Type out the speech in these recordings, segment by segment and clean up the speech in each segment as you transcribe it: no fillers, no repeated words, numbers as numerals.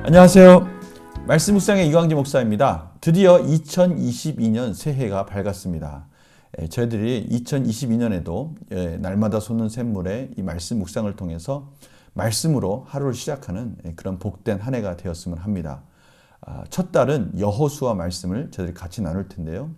안녕하세요. 말씀 묵상의 이광재 목사입니다. 드디어 2022년 새해가 밝았습니다. 저희들이 2022년에도 날마다 솟는 샘물의 이 말씀 묵상을 통해서 말씀으로 하루를 시작하는 그런 복된 한 해가 되었으면 합니다. 첫 달은 여호수아 말씀을 저희들이 같이 나눌 텐데요.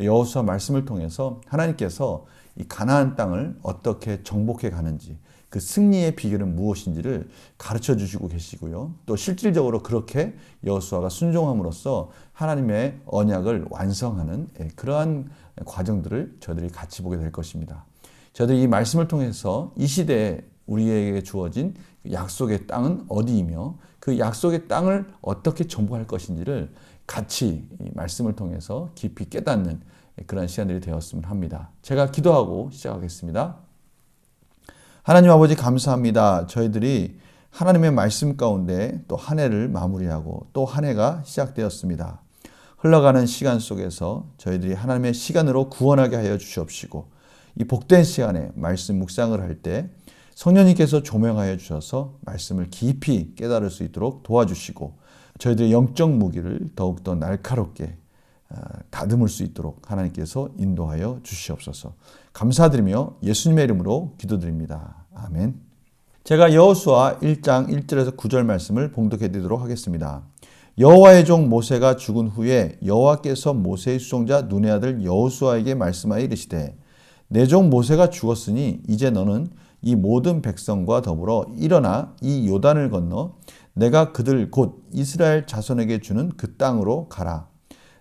여호수아 말씀을 통해서 하나님께서 이 가나안 땅을 어떻게 정복해 가는지, 그 승리의 비결은 무엇인지를 가르쳐 주시고 계시고요. 또 실질적으로 그렇게 여호수아가 순종함으로써 하나님의 언약을 완성하는 그러한 과정들을 저희들이 같이 보게 될 것입니다. 저희들이 이 말씀을 통해서 이 시대에 우리에게 주어진 약속의 땅은 어디이며 그 약속의 땅을 어떻게 정복할 것인지를 같이 이 말씀을 통해서 깊이 깨닫는 그런 시간들이 되었으면 합니다. 제가 기도하고 시작하겠습니다. 하나님 아버지 감사합니다. 저희들이 하나님의 말씀 가운데 또 한 해를 마무리하고 또 한 해가 시작되었습니다. 흘러가는 시간 속에서 저희들이 하나님의 시간으로 구원하게 하여 주시옵시고 이 복된 시간에 말씀 묵상을 할 때 성령님께서 조명하여 주셔서 말씀을 깊이 깨달을 수 있도록 도와주시고 저희들의 영적 무기를 더욱더 날카롭게 다듬을 수 있도록 하나님께서 인도하여 주시옵소서. 감사드리며 예수님의 이름으로 기도드립니다. 아멘. 제가 여호수아 1장 1절에서 9절 말씀을 봉독해 드리도록 하겠습니다. 여호와의 종 모세가 죽은 후에 여호와께서 모세의 수종자 눈의 아들 여호수아에게 말씀하여 이르시되 내 종 모세가 죽었으니 이제 너는 이 모든 백성과 더불어 일어나 이 요단을 건너 내가 그들 곧 이스라엘 자손에게 주는 그 땅으로 가라.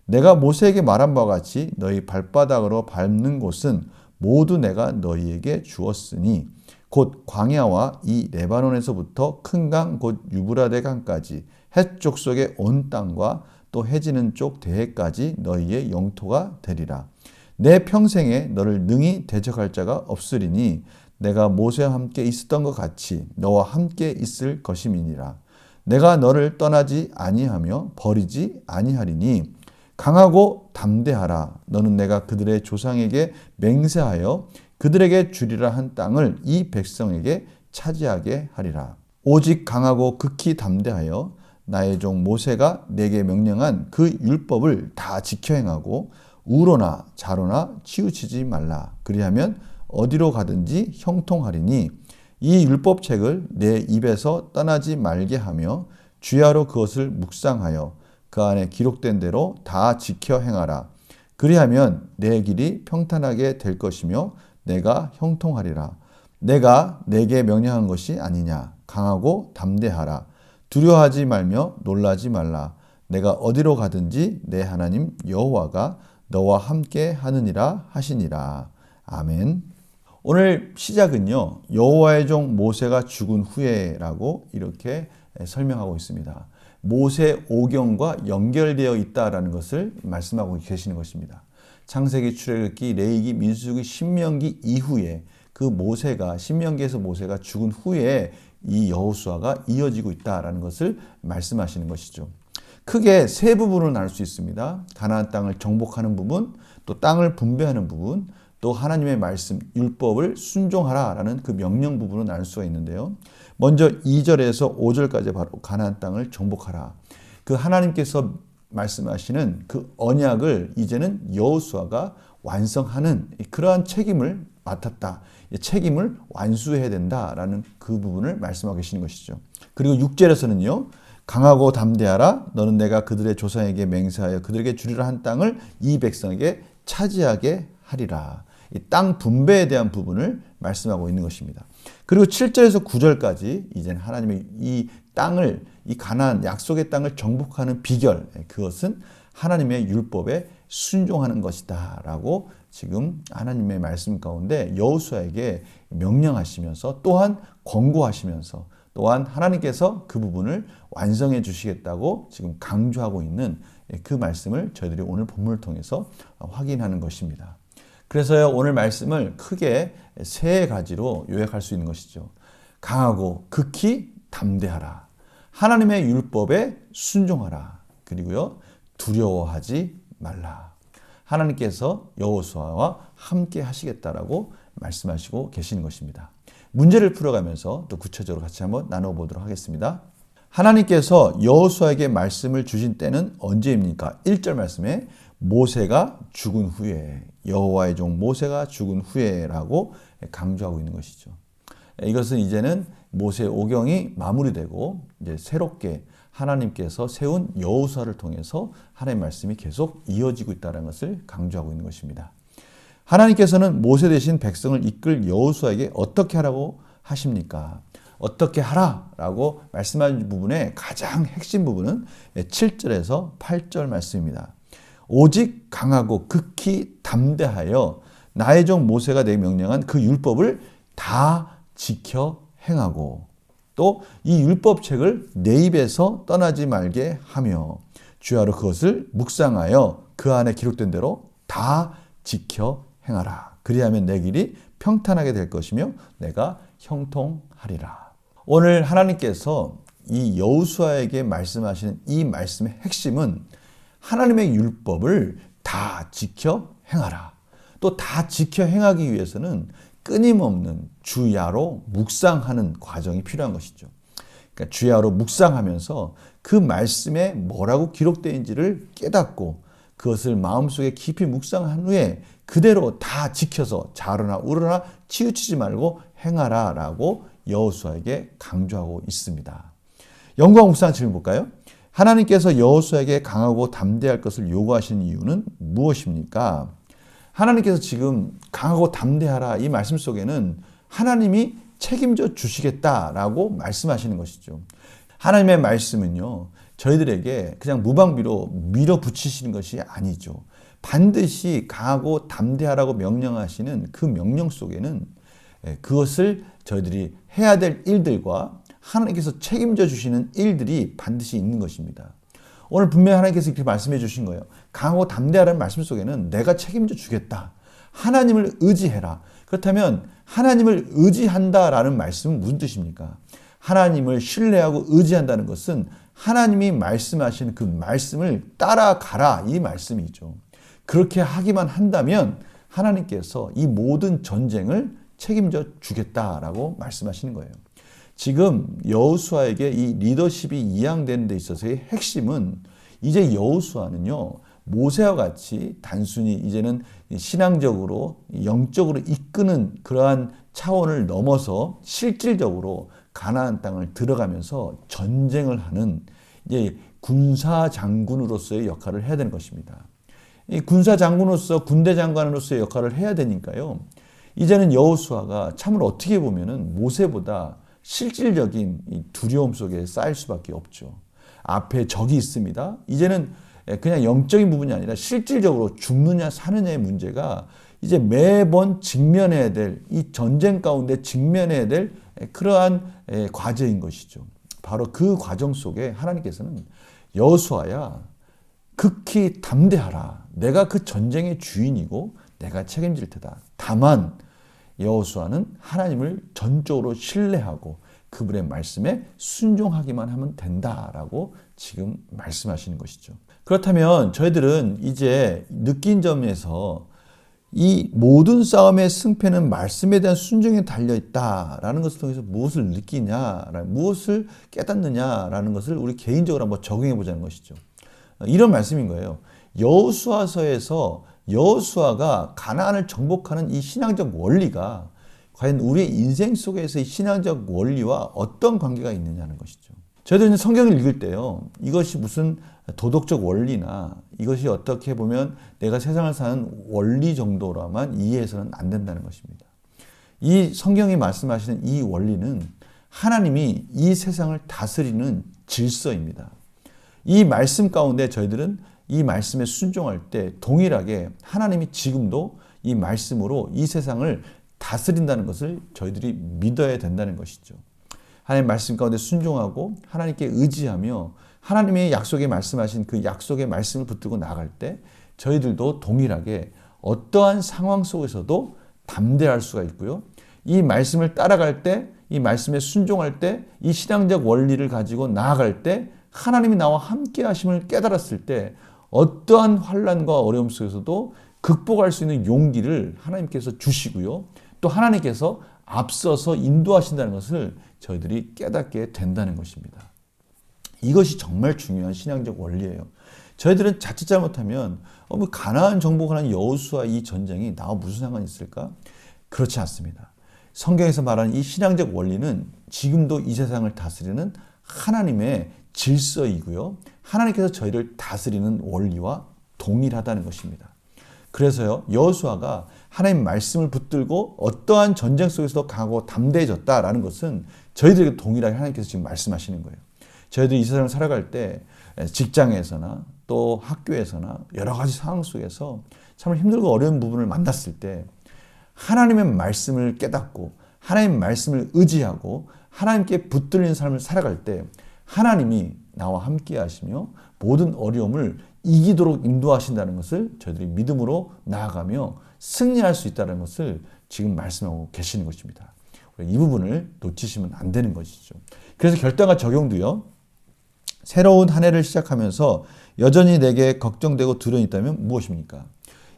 내가 모세에게 말한 바와 같이 너희 발바닥으로 밟는 곳은 모두 내가 너희에게 주었으니 곧 광야와 이 레바논에서부터 큰 강 곧 유브라데 강까지 헷 족속의 온 땅과 또 해지는 쪽 대해까지 너희의 영토가 되리라. 내 평생에 너를 능히 대적할 자가 없으리니 내가 모세와 함께 있었던 것 같이 너와 함께 있을 것임이니라. 내가 너를 떠나지 아니하며 버리지 아니하리니 강하고 담대하라. 너는 내가 그들의 조상에게 맹세하여 그들에게 주리라 한 땅을 이 백성에게 차지하게 하리라. 오직 강하고 극히 담대하여 나의 종 모세가 내게 명령한 그 율법을 다 지켜 행하고 우로나 좌로나 치우치지 말라. 그리하면 어디로 가든지 형통하리니 이 율법책을 내 입에서 떠나지 말게 하며 주야로 그것을 묵상하여 그 안에 기록된 대로 다 지켜 행하라. 그리하면 내 길이 평탄하게 될 것이며 내가 형통하리라. 내가 내게 명령한 것이 아니냐. 강하고 담대하라. 두려워하지 말며 놀라지 말라. 내가 어디로 가든지 내 하나님 여호와가 너와 함께 하느니라 하시니라. 아멘. 오늘 시작은요. 여호와의 종 모세가 죽은 후에라고 이렇게 설명하고 있습니다. 모세 오경과 연결되어 있다라는 것을 말씀하고 계시는 것입니다. 창세기, 출애굽기, 레위기, 민수기, 신명기 이후에 그 모세가 신명기에서 모세가 죽은 후에 이 여호수아가 이어지고 있다라는 것을 말씀하시는 것이죠. 크게 세 부분으로 나눌 수 있습니다. 가나안 땅을 정복하는 부분, 또 땅을 분배하는 부분, 또 하나님의 말씀, 율법을 순종하라라는 그 명령 부분으로 나눌 수가 있는데요. 먼저 2절에서 5절까지 바로 가나안 땅을 정복하라. 그 하나님께서 말씀하시는 그 언약을 이제는 여호수아가 완성하는 그러한 책임을 맡았다. 책임을 완수해야 된다라는 그 부분을 말씀하고 계시는 것이죠. 그리고 6절에서는요. 강하고 담대하라. 너는 내가 그들의 조상에게 맹세하여 그들에게 주리라 한 땅을 이 백성에게 차지하게 하리라. 이 땅 분배에 대한 부분을 말씀하고 있는 것입니다. 그리고 7절에서 9절까지 이제는 하나님의 이 땅을, 이 가나안 약속의 땅을 정복하는 비결, 그것은 하나님의 율법에 순종하는 것이다 라고 지금 하나님의 말씀 가운데 여호수아에게 명령하시면서 또한 권고하시면서 또한 하나님께서 그 부분을 완성해 주시겠다고 지금 강조하고 있는 그 말씀을 저희들이 오늘 본문을 통해서 확인하는 것입니다. 그래서요, 오늘 말씀을 크게 세 가지로 요약할 수 있는 것이죠. 강하고 극히 담대하라. 하나님의 율법에 순종하라. 그리고요, 두려워하지 말라. 하나님께서 여호수아와 함께 하시겠다라고 말씀하시고 계시는 것입니다. 문제를 풀어가면서 또 구체적으로 같이 한번 나눠보도록 하겠습니다. 하나님께서 여호수아에게 말씀을 주신 때는 언제입니까? 1절 말씀에 모세가 죽은 후에, 여호와의 종 모세가 죽은 후에라고 강조하고 있는 것이죠. 이것은 이제는 모세 오경이 마무리되고 이제 새롭게 하나님께서 세운 여호수아를 통해서 하나님의 말씀이 계속 이어지고 있다는 것을 강조하고 있는 것입니다. 하나님께서는 모세 대신 백성을 이끌 여호수아에게 어떻게 하라고 하십니까? 어떻게 하라라고 말씀하신 부분의 가장 핵심 부분은 7절에서 8절 말씀입니다. 오직 강하고 극히 담대하여 나의 종 모세가 내게 명령한 그 율법을 다 지켜 행하고 또 이 율법책을 내 입에서 떠나지 말게 하며 주야로 그것을 묵상하여 그 안에 기록된 대로 다 지켜 행하라. 그리하면 내 길이 평탄하게 될 것이며 내가 형통하리라. 오늘 하나님께서 이 여호수아에게 말씀하시는 이 말씀의 핵심은 하나님의 율법을 다 지켜 행하라. 또 다 지켜 행하기 위해서는 끊임없는 주야로 묵상하는 과정이 필요한 것이죠. 그러니까 주야로 묵상하면서 그 말씀에 뭐라고 기록되어 있는지를 깨닫고 그것을 마음속에 깊이 묵상한 후에 그대로 다 지켜서 좌로나 우로나 치우치지 말고 행하라라고 여호수아에게 강조하고 있습니다. 영광 묵상 질문 볼까요? 하나님께서 여호수아에게 강하고 담대할 것을 요구하시는 이유는 무엇입니까? 하나님께서 지금 강하고 담대하라 이 말씀 속에는 하나님이 책임져 주시겠다라고 말씀하시는 것이죠. 하나님의 말씀은요, 저희들에게 그냥 무방비로 밀어붙이시는 것이 아니죠. 반드시 강하고 담대하라고 명령하시는 그 명령 속에는 그것을 저희들이 해야 될 일들과 하나님께서 책임져 주시는 일들이 반드시 있는 것입니다. 오늘 분명히 하나님께서 이렇게 말씀해 주신 거예요. 강하고 담대하라는 말씀 속에는 내가 책임져 주겠다. 하나님을 의지해라. 그렇다면 하나님을 의지한다라는 말씀은 무슨 뜻입니까? 하나님을 신뢰하고 의지한다는 것은 하나님이 말씀하시는 그 말씀을 따라가라 이 말씀이죠. 그렇게 하기만 한다면 하나님께서 이 모든 전쟁을 책임져 주겠다라고 말씀하시는 거예요. 지금 여호수아에게 이 리더십이 이양되는 데 있어서의 핵심은 이제 여호수아는요, 모세와 같이 단순히 이제는 신앙적으로 영적으로 이끄는 그러한 차원을 넘어서 실질적으로 가나안 땅을 들어가면서 전쟁을 하는 이제 군사 장군으로서의 역할을 해야 되는 것입니다. 이 군사 장군으로서 군대 장관으로서의 역할을 해야 되니까요. 이제는 여호수아가 참으로 어떻게 보면은 모세보다 실질적인 이 두려움 속에 쌓일 수밖에 없죠. 앞에 적이 있습니다. 이제는 그냥 영적인 부분이 아니라 실질적으로 죽느냐 사느냐의 문제가 이제 매번 직면해야 될 이 전쟁 가운데 직면해야 될 그러한 과제인 것이죠. 바로 그 과정 속에 하나님께서는 여호수아야 극히 담대하라. 내가 그 전쟁의 주인이고 내가 책임질 테다. 다만 여호수아는 하나님을 전적으로 신뢰하고 그분의 말씀에 순종하기만 하면 된다라고 지금 말씀하시는 것이죠. 그렇다면 저희들은 이제 느낀 점에서 이 모든 싸움의 승패는 말씀에 대한 순종에 달려있다라는 것을 통해서 무엇을 느끼냐, 무엇을 깨닫느냐라는 것을 우리 개인적으로 한번 적용해 보자는 것이죠. 이런 말씀인 거예요. 여호수아서에서 여호수아가 가나안을 정복하는 이 신앙적 원리가 과연 우리의 인생 속에서의 신앙적 원리와 어떤 관계가 있느냐는 것이죠. 저희들은 성경을 읽을 때요, 이것이 무슨 도덕적 원리나 이것이 어떻게 보면 내가 세상을 사는 원리 정도로만 이해해서는 안 된다는 것입니다. 이 성경이 말씀하시는 이 원리는 하나님이 이 세상을 다스리는 질서입니다. 이 말씀 가운데 저희들은 이 말씀에 순종할 때 동일하게 하나님이 지금도 이 말씀으로 이 세상을 다스린다는 것을 저희들이 믿어야 된다는 것이죠. 하나님의 말씀 가운데 순종하고 하나님께 의지하며 하나님의 약속에 말씀하신 그 약속의 말씀을 붙들고 나갈 때 저희들도 동일하게 어떠한 상황 속에서도 담대할 수가 있고요. 이 말씀을 따라갈 때, 이 말씀에 순종할 때, 이 신앙적 원리를 가지고 나아갈 때 하나님이 나와 함께 하심을 깨달았을 때 어떠한 환난과 어려움 속에서도 극복할 수 있는 용기를 하나님께서 주시고요. 또 하나님께서 앞서서 인도하신다는 것을 저희들이 깨닫게 된다는 것입니다. 이것이 정말 중요한 신앙적 원리예요. 저희들은 자칫 잘못하면 뭐 가나안 정복하는 여호수아 이 전쟁이 나와 무슨 상관이 있을까? 그렇지 않습니다. 성경에서 말하는 이 신앙적 원리는 지금도 이 세상을 다스리는 하나님의 질서이고요. 하나님께서 저희를 다스리는 원리와 동일하다는 것입니다. 그래서요, 여호수아가 하나님 말씀을 붙들고 어떠한 전쟁 속에서도 강하고 담대해졌다라는 것은 저희들에게 동일하게 하나님께서 지금 말씀하시는 거예요. 저희들이 이 세상을 살아갈 때 직장에서나 또 학교에서나 여러 가지 상황 속에서 참 힘들고 어려운 부분을 만났을 때 하나님의 말씀을 깨닫고 하나님의 말씀을 의지하고 하나님께 붙들린 삶을 살아갈 때 하나님이 나와 함께 하시며 모든 어려움을 이기도록 인도하신다는 것을 저희들이 믿음으로 나아가며 승리할 수 있다는 것을 지금 말씀하고 계시는 것입니다. 이 부분을 놓치시면 안 되는 것이죠. 그래서 결단과 적용도요. 새로운 한 해를 시작하면서 여전히 내게 걱정되고 두려움이 있다면 무엇입니까?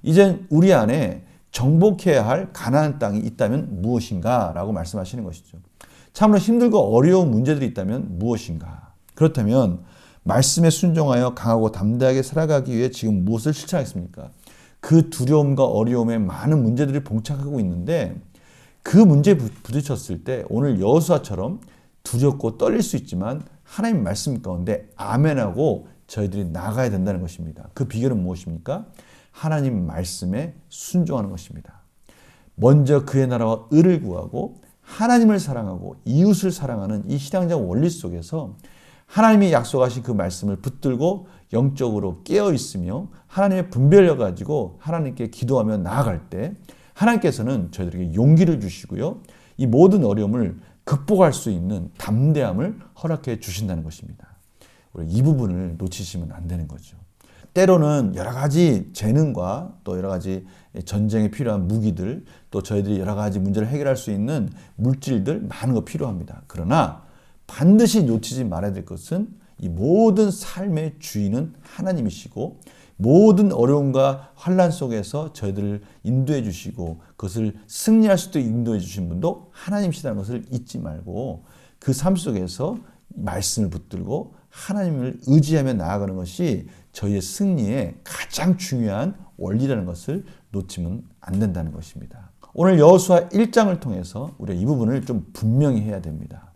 이젠 우리 안에 정복해야 할 가나안 땅이 있다면 무엇인가? 라고 말씀하시는 것이죠. 참으로 힘들고 어려운 문제들이 있다면 무엇인가? 그렇다면 말씀에 순종하여 강하고 담대하게 살아가기 위해 지금 무엇을 실천하겠습니까? 그 두려움과 어려움에 많은 문제들이 봉착하고 있는데 그 문제에 부딪혔을 때 오늘 여호수아처럼 두렵고 떨릴 수 있지만 하나님 말씀 가운데 아멘하고 저희들이 나가야 된다는 것입니다. 그 비결은 무엇입니까? 하나님 말씀에 순종하는 것입니다. 먼저 그의 나라와 의를 구하고 하나님을 사랑하고 이웃을 사랑하는 이 신앙적 원리 속에서 하나님이 약속하신 그 말씀을 붙들고 영적으로 깨어 있으며 하나님의 분별력 가지고 하나님께 기도하며 나아갈 때 하나님께서는 저희들에게 용기를 주시고요. 이 모든 어려움을 극복할 수 있는 담대함을 허락해 주신다는 것입니다. 우리 이 부분을 놓치시면 안 되는 거죠. 때로는 여러 가지 재능과 또 여러 가지 전쟁에 필요한 무기들 또 저희들이 여러 가지 문제를 해결할 수 있는 물질들 많은 거 필요합니다. 그러나 반드시 놓치지 말아야 될 것은 이 모든 삶의 주인은 하나님이시고 모든 어려움과 환난 속에서 저희들을 인도해 주시고 그것을 승리할 수 있도록 인도해 주신 분도 하나님이시다는 것을 잊지 말고 그 삶 속에서 말씀을 붙들고 하나님을 의지하며 나아가는 것이 저희의 승리의 가장 중요한 원리라는 것을 놓치면 안 된다는 것입니다. 오늘 여호수아 1장을 통해서 우리가 이 부분을 좀 분명히 해야 됩니다.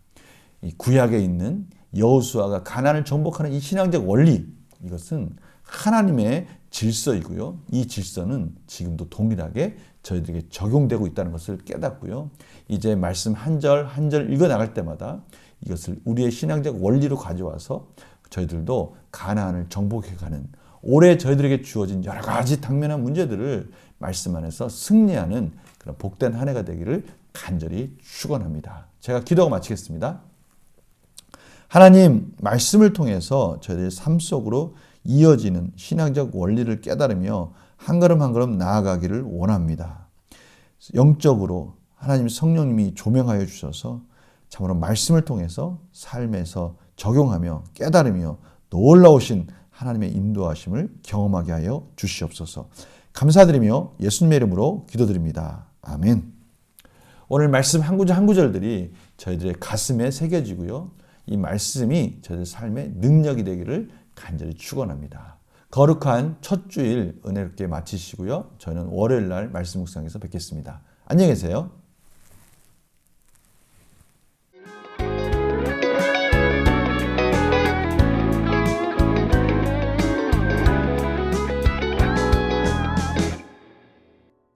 이 구약에 있는 여호수아가 가나안을 정복하는 이 신앙적 원리, 이것은 하나님의 질서이고요. 이 질서는 지금도 동일하게 저희들에게 적용되고 있다는 것을 깨닫고요. 이제 말씀 한 절 한 절 읽어 나갈 때마다 이것을 우리의 신앙적 원리로 가져와서 저희들도 가나안을 정복해가는 올해 저희들에게 주어진 여러 가지 당면한 문제들을 말씀 안에서 승리하는 그런 복된 한 해가 되기를 간절히 축원합니다. 제가 기도하고 마치겠습니다. 하나님 말씀을 통해서 저희들의 삶 속으로 이어지는 신앙적 원리를 깨달으며 한 걸음 한 걸음 나아가기를 원합니다. 영적으로 하나님 성령님이 조명하여 주셔서 참으로 말씀을 통해서 삶에서 적용하며 깨달으며 놀라우신 하나님의 인도하심을 경험하게 하여 주시옵소서. 감사드리며 예수님의 이름으로 기도드립니다. 아멘. 오늘 말씀 한 구절 한 구절들이 저희들의 가슴에 새겨지고요. 이 말씀이 저희들 삶의 능력이 되기를 간절히 축원합니다. 거룩한 첫 주일 은혜롭게 마치시고요. 저는 월요일 날 말씀 묵상에서 뵙겠습니다. 안녕히 계세요.